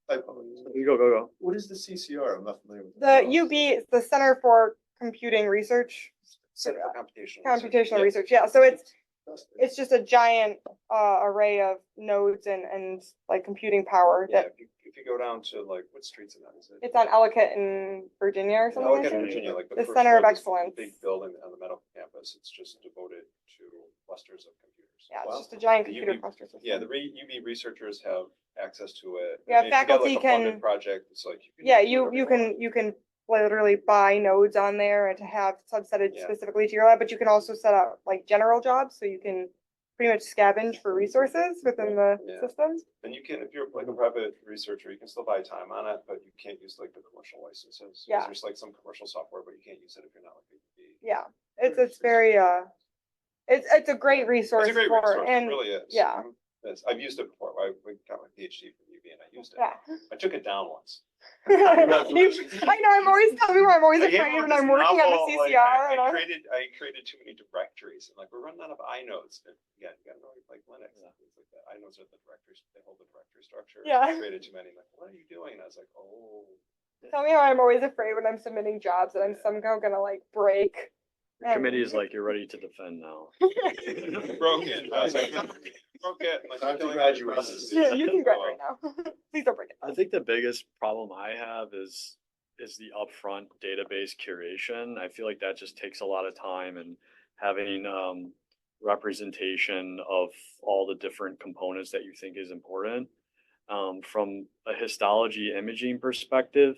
I apologize. You go. What is the CCR? I'm not familiar with The that. UB, the Center for Computing Research, Center for Computational computational Research. research. Yeah, so it's just a giant array of nodes and like computing power Yeah, that if you go down to like, what streets in that is it? it's on Ellicott in Virginia or something. I Ellicott, think. Virginia, like The first Center of floor this Excellence. Big building on the medical campus. It's just devoted to clusters of computers. Yeah, it's Wow. just a giant The computer UB cluster system. Yeah, the UB researchers have access to it. Yeah, I mean, if you got, faculty like, a funded can- project, it's like. Yeah, do whatever want. you can literally buy nodes on there and to have subsetted Yeah. specifically to your lab, but you can also set up like general jobs, so you can pretty much scavenge for resources within the Yeah. system. And you can, if you're like a private researcher, you can still buy time on it, but you can't use like the commercial licenses. 'Cause Yeah. There's like some commercial software, but you can't use it if you're not like a UB. Yeah, it's very it's a great resource It's a great for resource, it and really is. yeah. I've used it before. I got my PhD from UB and I used it. Yeah. I took it down once. I know, I'm always telling people I'm always I came afraid up when with I'm this working on novel, the like, CCR and I I'm created too many directories, and like we're running out of inodes. And yeah, you gotta know like Linux and things like that. Inodes are the directories; they hold the directory structure. Yeah. I created too many. Like, what are you doing? And I was like, oh. tell me how I'm always afraid when I'm submitting jobs that I'm somehow gonna like break. The committee is like, you're ready to defend now. Broke it. I was like, broke it. Like, Time to killing graduate. the process. Yeah, you can graduate now. Please don't break it. I think the biggest problem I have is the upfront database curation. I feel like that just takes a lot of time, and having representation of all the different components that you think is important. From a histology imaging perspective,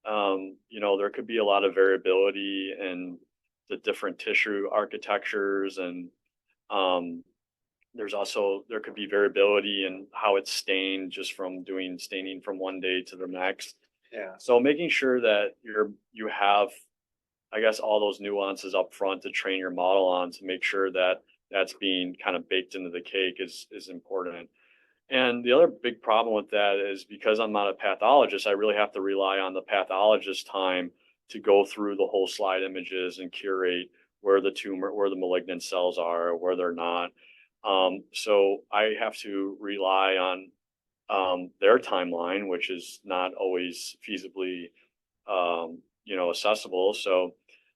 there could be a lot of variability in the different tissue architectures, and there could be variability in how it's stained just from doing staining from one day to the next. Yeah. So making sure that you have, I guess, all those nuances up front to train your model on, to make sure that that's being kind of baked into the cake is important. And the other big problem with that is, because I'm not a pathologist, I really have to rely on the pathologist's time to go through the whole slide images and curate where the malignant cells are, where they're not. So I have to rely on their timeline, which is not always feasibly, accessible. So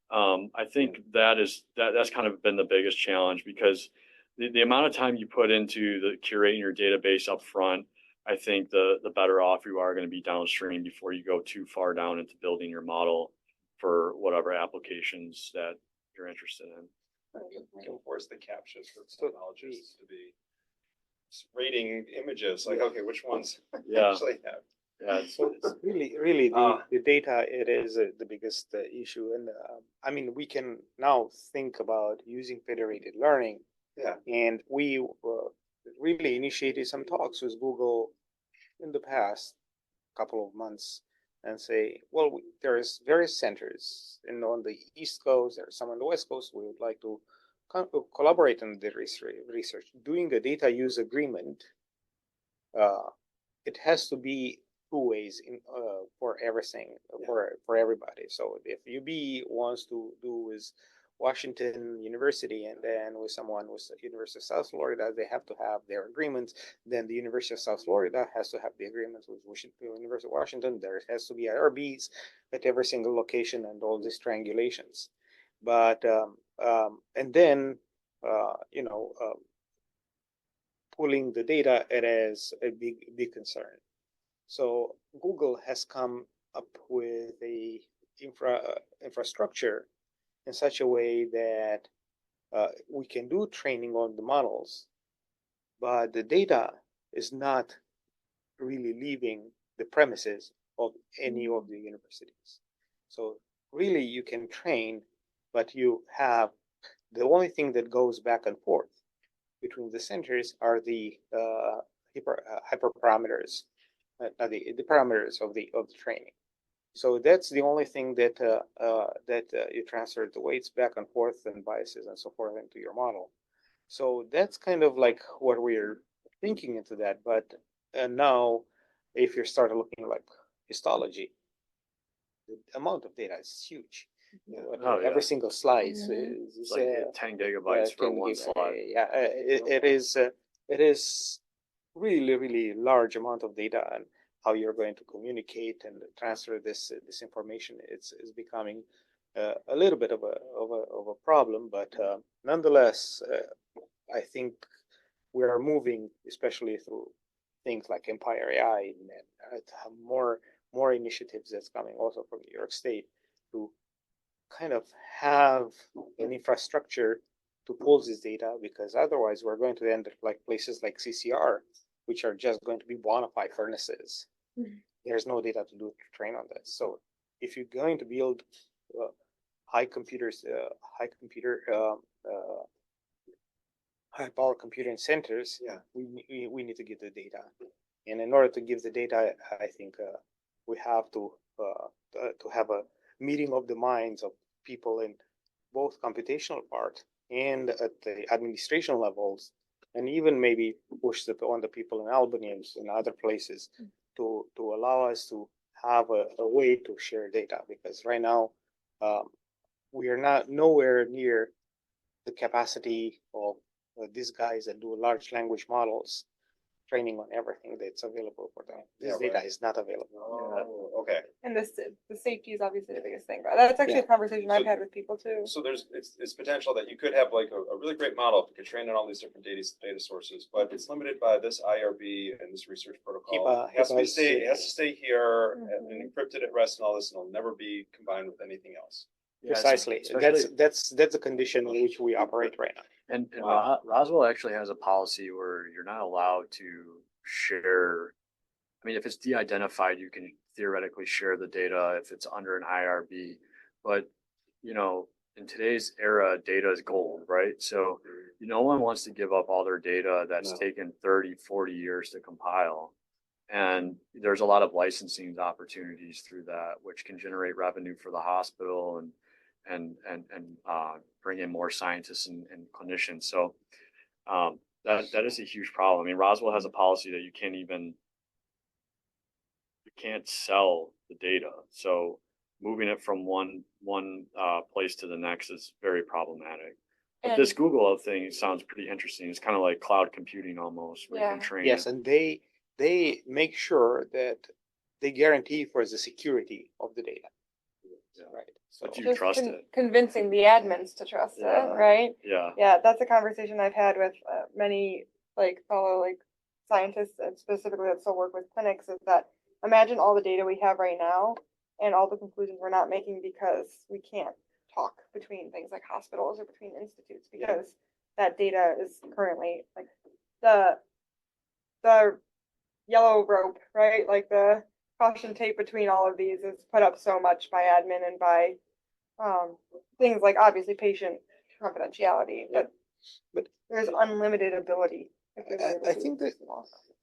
I think that's kind of been the biggest challenge, because the amount of time you put into the curating your database up front, I think the better off you are going to be downstream before you go too far down into building your model for whatever applications that you're interested in. We can force the captions for technologists to be rating images, like, okay, which ones Yeah. actually have. Yeah, So really, the data, it is the biggest issue. And I mean, we can now think about using federated learning. Yeah. And we really initiated some talks with Google in the past couple of months, and say, well, there's various centers on the East Coast, there's some on the West Coast. We would like to collaborate on the research. Doing a data use agreement, it has to be two ways for everything, for everybody. So if UB wants to do with Washington University, and then with someone with the University of South Florida, they have to have their agreements. Then the University of South Florida has to have the agreements with University of Washington. There has to be IRBs at every single location, and all these triangulations. But and then pulling the data, it is a big concern. So Google has come up with a infrastructure in such a way that we can do training on the models, but the data is not really leaving the premises of any of the universities. So really you can train, but you have the only thing that goes back and forth between the centers are the hyperparameters, the parameters of the training. So that's the only thing that you transfer the weights back and forth and biases and so forth into your model. So that's kind of like what we're thinking into that. But now, if you start looking like histology, the amount of data is huge. Every single slice is like 10 gigabytes for 1 slide. Yeah, it is really large amount of data, and how you're going to communicate and transfer this information, it's becoming a little bit of a problem. But nonetheless, I think we are moving, especially through things like Empire.AI, and more initiatives that's coming also from New York State, to kind of have an infrastructure to pull this data, because otherwise we're going to end up like places like CCR, which are just going to be bona fide furnaces. There's no data to train on this. So if you're going to build high power computing centers, we need to get the data. And in order to give the data, I think we have to have a meeting of the minds of people in both computational part and at the administration levels, and even maybe push on the people in Albany and other places to allow us to have a way to share data. Because right now we are not nowhere near the capacity of these guys that do large language models training on everything that's available for them. This data is not available. Oh, okay. And the safety is obviously the biggest thing, but that's actually a conversation I've had with people too. So it's potential that you could have like a really great model if you could train on all these different data sources, but it's limited by this IRB and this research protocol. It has to stay here and encrypted at rest and all this, and it'll never be combined with anything else. Precisely. That's the condition in which we operate right now. And Wow. Roswell actually has a policy where you're not allowed to share. I mean, if it's de-identified, you can theoretically share the data if it's under an IRB. But, you know, in today's era, data is gold, right? So no one wants to give up all their data that's No. taken 30, 40 years to compile. And there's a lot of licensing opportunities through that, which can generate revenue for the hospital and bring in more scientists and clinicians. So that is a huge problem. I mean, Roswell has a policy that you can't sell the data. So moving it from one place to the next is very problematic. But this And- Google thing sounds pretty interesting. It's kind of like cloud computing almost, where you can Yeah. train. Yes, and they make sure that they guarantee for the security of the data. Yeah. Right. So But you Just trust it. convincing the admins to trust Yeah. it, right? Yeah. Yeah, that's a conversation I've had with many fellow scientists and specifically that still work with clinics is that imagine all the data we have right now and all the conclusions we're not making because we can't talk between things like hospitals or between institutes because that data is currently like the yellow rope, right? Like the caution tape between all of these is put up so much by admin and by things like obviously patient confidentiality, but there's unlimited ability. I think that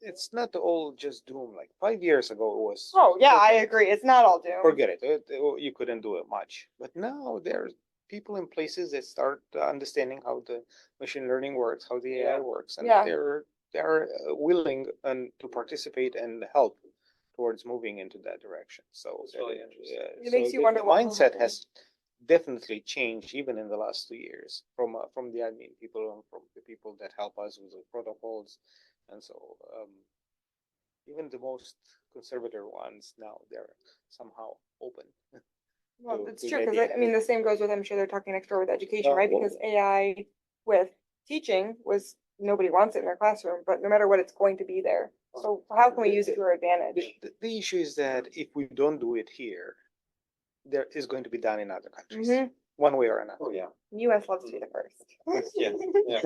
it's not all just doom. Like 5 years ago, it was. Oh yeah, I agree. It's not all doom. Forget it. You couldn't do it much. But now there's people in places that start understanding how the machine learning works, how the AI works, and Yeah. they're willing and to participate and help towards moving into that direction. So It's really interesting. It makes you the wonder what will mindset happen. has definitely changed even in the last 2 years from the admin people and from the people that help us with the protocols, and so even the most conservative ones now they're somehow open. Well, to- it's to true the because idea. I mean the same goes with I'm sure they're talking next door with education, right? well- Because AI with teaching was nobody wants it in their classroom, but no matter what, it's going to be there. So how can we use it to our advantage? The issue is that if we don't do it here, there is going to be done in other countries, Mhm. one way or another. Oh, yeah. US loves to be the first. Yeah, yeah.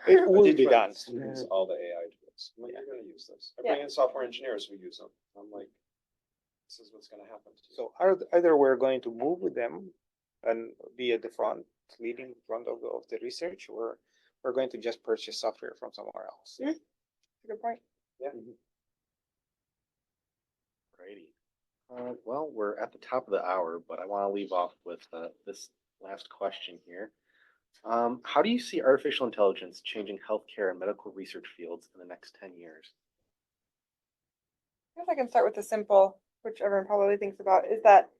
It will I did be try done. to use all the AI tools. I'm like, you're gonna use this. I Yeah. bring in software engineers who use them. I'm like, this is what's gonna happen. to you. So either we're going to move with them and be at the front, leading front of the research, or we're going to just purchase software from somewhere else. Yeah. Good point. Alrighty. Well, we're at the top of the hour, but I want to leave off with this last question here. How do you see artificial intelligence changing healthcare and medical research fields in the next 10 years? I guess I can start with the simple, which everyone probably thinks about, is that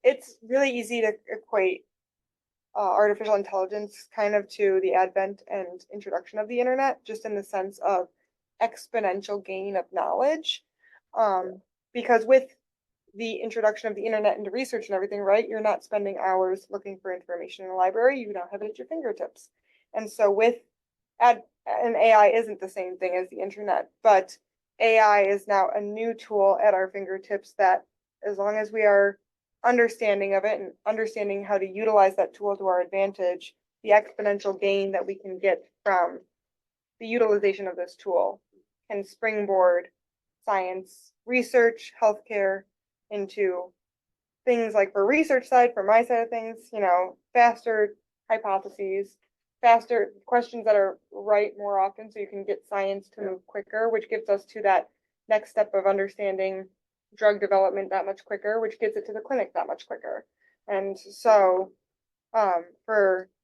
it's really easy to equate artificial intelligence kind of to the advent and introduction of the internet, just in the sense of exponential gain of knowledge. Because with the introduction of the internet into research and everything, right, you're not spending hours looking for information in a library, you now have it at your fingertips. And so and AI isn't the same thing as the internet, but AI is now a new tool at our fingertips that as long as we are understanding of it and understanding how to utilize that tool to our advantage, the exponential gain that we can get from the utilization of this tool can springboard science, research, healthcare into things like for research side, for my side of things, faster hypotheses, faster questions that are right more often so you can get science to move quicker, which gets us to that next step of understanding drug development that much quicker, which gets it to the clinic that much quicker. And so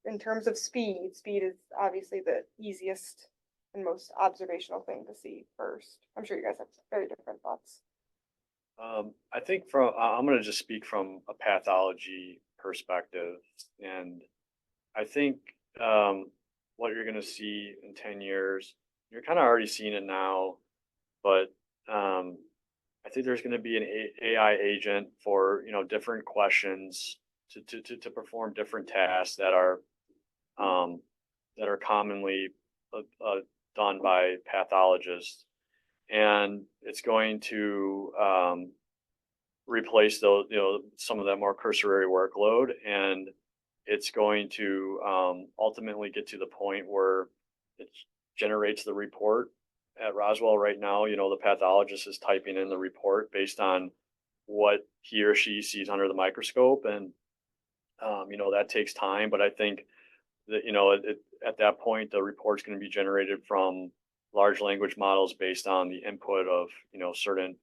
in terms of speed is obviously the easiest and most observational thing to see first. I'm sure you guys have very different thoughts. I think I'm going to just speak from a pathology perspective. And I think what you're going to see in 10 years, you're kind of already seeing it now, but I think there's going to be an AI agent for, different questions to perform different tasks that are commonly done by pathologists. And it's going to replace those, some of that more cursory workload and it's going to ultimately get to the point where it generates the report. At Roswell right now, the pathologist is typing in the report based on what he or she sees under the microscope, and that takes time. But I think that at that point, the report's going to be generated from large language models based on the input of certain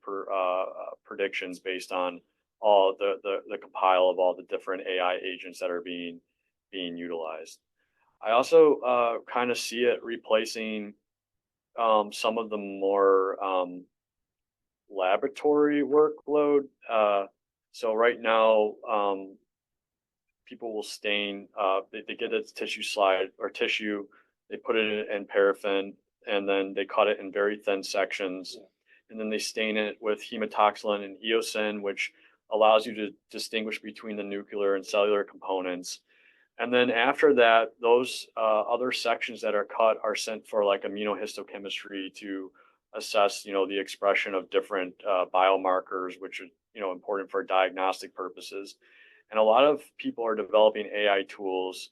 predictions based on all the compile of all the different AI agents that are being utilized. I also kind of see it replacing some of the more laboratory workload. So right now, people will stain, they get a tissue slide or tissue, they put it in paraffin, and then they cut it in very thin sections. And then they stain it with hematoxylin and eosin, which allows you to distinguish between the nuclear and cellular components. And then after that, those other sections that are cut are sent for like immunohistochemistry to assess, the expression of different biomarkers, which are, important for diagnostic purposes. And a lot of people are developing AI tools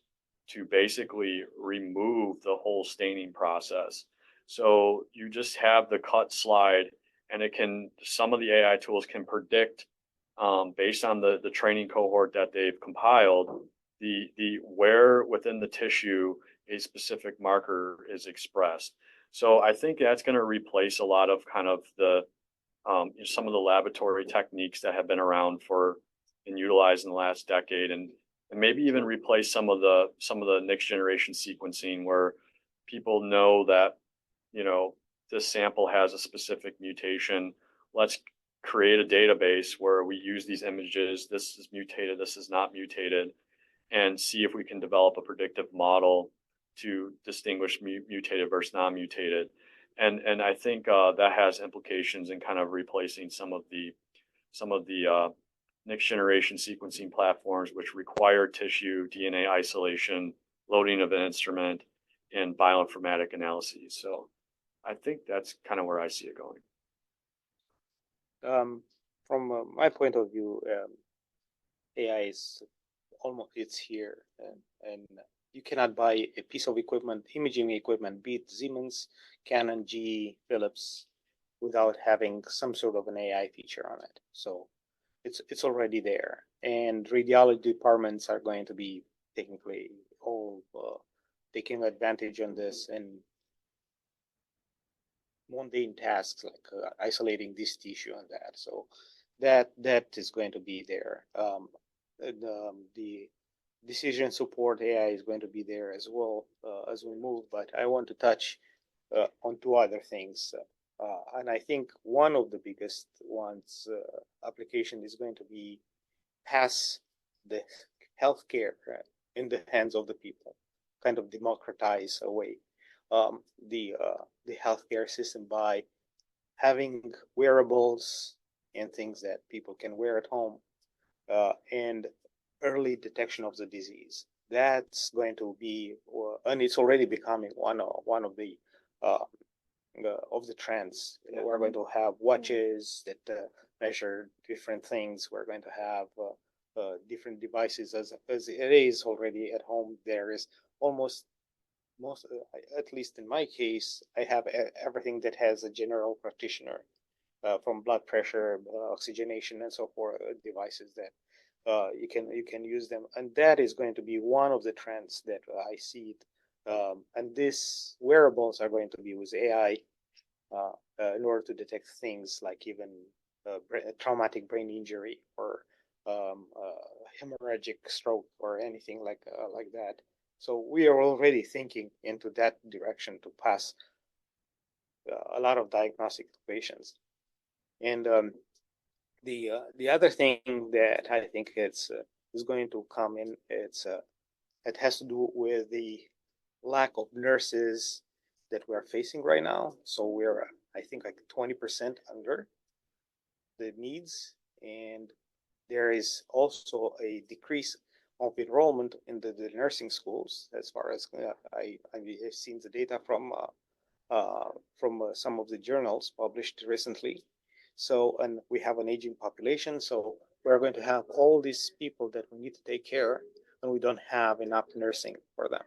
to basically remove the whole staining process. So you just have the cut slide, and some of the AI tools can predict, based on the training cohort that they've compiled, the where within the tissue a specific marker is expressed. So I think that's going to replace a lot of kind of some of the laboratory techniques that have been around and utilized in the last decade, and maybe even replace some of the next generation sequencing where people know that this sample has a specific mutation. Let's create a database where we use these images. This is mutated, this is not mutated, and see if we can develop a predictive model to distinguish mutated versus non-mutated. And I think that has implications in kind of replacing some of the next generation sequencing platforms, which require tissue DNA isolation, loading of an instrument, and bioinformatic analyses. So I think that's kind of where I see it going. From my point of view, AI is it's here, and you cannot buy a piece of equipment, imaging equipment, be it Siemens, Canon, GE, Philips, without having some sort of an AI feature on it. So it's already there, and radiology departments are going to be technically all taking advantage on this, and mundane tasks like isolating this tissue and that. So that is going to be there. The decision support AI is going to be there as well as we move. But I want to touch on two other things. And I think one of the biggest ones application is going to be pass the healthcare in the hands of the people, kind of democratize away the healthcare system by having wearables and things that people can wear at home, and early detection of the disease. That's going to be, and it's already becoming one of the trends. We're going to have watches that measure different things. We're going to have different devices as it is already at home. There is most, at least in my case, I have everything that has a general practitioner, from blood pressure, oxygenation, and so forth, devices that you can use them, and that is going to be one of the trends that I see. And these wearables are going to be with AI in order to detect things like even traumatic brain injury or hemorrhagic stroke or anything like that. So we are already thinking into that direction to pass a lot of diagnostic patients. And the other thing that I think is going to come in, it has to do with the lack of nurses that we're facing right now. So we're, I think, like 20% under the needs, and there is also a decrease of enrollment in the nursing schools. As far as I've seen the data from some of the journals published recently. So, and we have an aging population, so we're going to have all these people that we need to take care and we don't have enough nursing for them.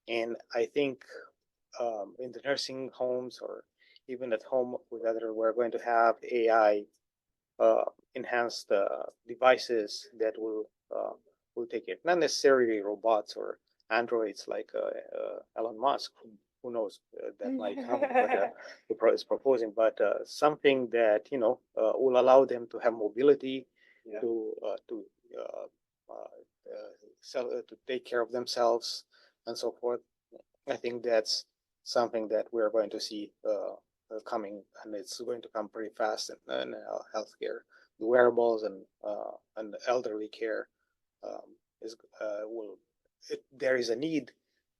And I think in the nursing homes or even at home, we're going to have AI enhanced devices that will take it. Not necessarily robots or androids like Elon Musk. Who knows? That might come, but is proposing. But something that will allow them to have mobility, Yeah. to take care of themselves and so forth. I think that's something that we're going to see coming, and it's going to come pretty fast in healthcare. The wearables and elderly care there is a need,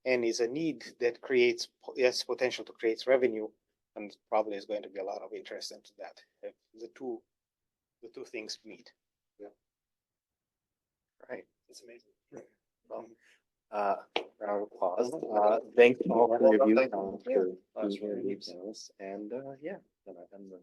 and is a need that creates potential to create revenue, and probably is going to be a lot of interest into that if the two things meet. Right. It's amazing. Well, round of applause. Thank you all three of you Thank for you. being here, and yeah, then I end the